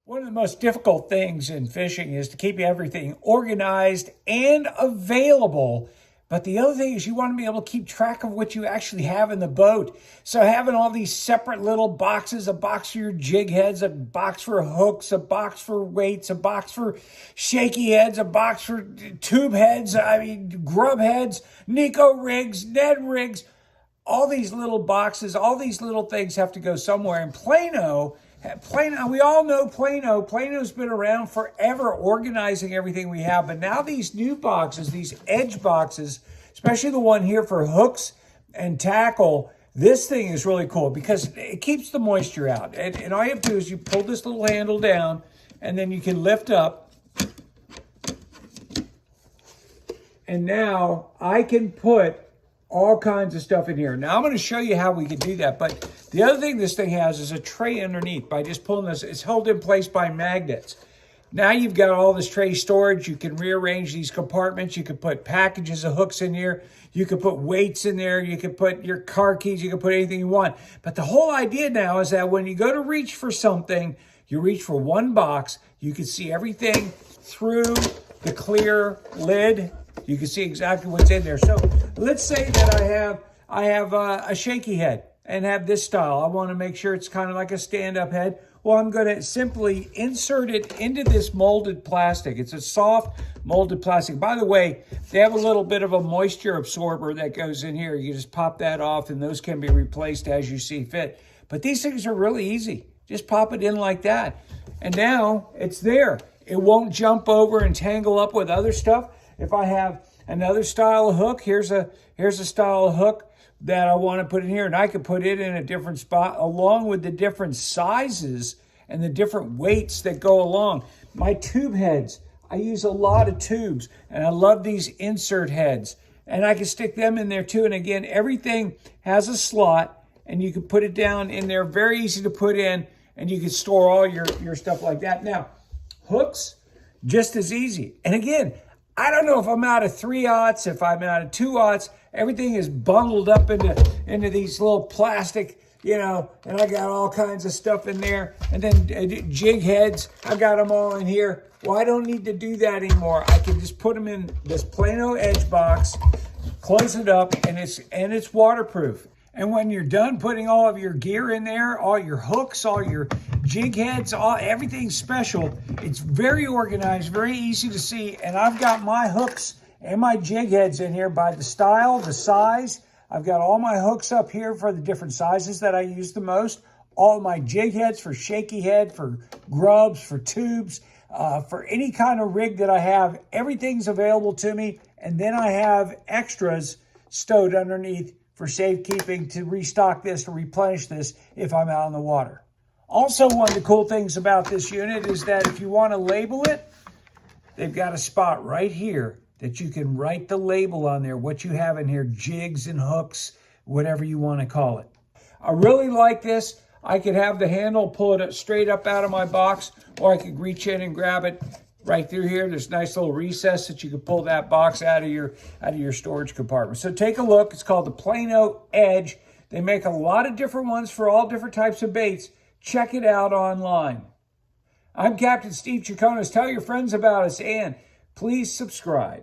One of the most difficult things in fishing is to keep everything organized and available. But the other thing is you want to be able to keep track of what you actually have in the boat. So having all these separate little boxes, a box for your jig heads, a box for hooks, a box for weights, a box for shaky heads, a box for tube heads, grub heads, Nico rigs, Ned rigs, all these little boxes, all these little things have to go somewhere. And Plano, we all know Plano. Plano's been around forever organizing everything we have. But now these new boxes, these edge boxes, especially the one here for hooks and tackle, this thing is really cool because it keeps the moisture out. And all you have to do is you pull this little handle down and then you can lift up. And now I can put all kinds of stuff in here. Now I'm going to show you how we can do that. But the other thing this thing has is a tray underneath. By just pulling this, it's held in place by magnets. Now you've got all this tray storage. You can rearrange these compartments. You can put packages of hooks in here. You can put weights in there. You can put your car keys. You can put anything you want. But the whole idea now is that when you go to reach for something, you reach for one box. You can see everything through the clear lid. You can see exactly what's in there. So let's say that I have a shaky head and have this style. I want to make sure it's kind of like a stand-up head. Well, I'm going to simply insert it into this molded plastic. It's a soft molded plastic. By the way, they have a little bit of a moisture absorber that goes in here. You just pop that off and those can be replaced as you see fit. But these things are really easy. Just pop it in like that. And now it's there. It won't jump over and tangle up with other stuff. If I have another style of hook, here's a style of hook that I want to put in here, and I could put it in a different spot along with the different sizes and the different weights that go along. My tube heads, I use a lot of tubes, and I love these insert heads, and I can stick them in there too. And again, everything has a slot, and you can put it down in there, very easy to put in, and you can store all your stuff like that. Now, hooks, just as easy. And again, I don't know if I'm out of 3/0, if I'm out of 2/0. Everything is bundled up into these little plastic, and I got all kinds of stuff in there. And then jig heads, I got them all in here. Well, I don't need to do that anymore. I can just put them in this Plano edge box, close it up, and it's waterproof. And when you're done putting all of your gear in there, all your hooks, all your jig heads, everything's special. It's very organized, very easy to see. And I've got my hooks and my jig heads in here by the style, the size. I've got all my hooks up here for the different sizes that I use the most. All my jig heads for shaky head, for grubs, for tubes, for any kind of rig that I have. Everything's available to me. And then I have extras stowed underneath for safekeeping to restock this, to replenish this if I'm out on the water. Also, one of the cool things about this unit is that if you want to label it, they've got a spot right here that you can write the label on there, what you have in here, jigs and hooks, whatever you want to call it. I really like this. I could have the handle, pull it straight up out of my box, or I could reach in and grab it right through here. There's a nice little recess that you can pull that box out of your storage compartment. So take a look. It's called the Plano Edge. They make a lot of different ones for all different types of baits. Check it out online. I'm Captain Steve Chaconas. Tell your friends about us and please subscribe.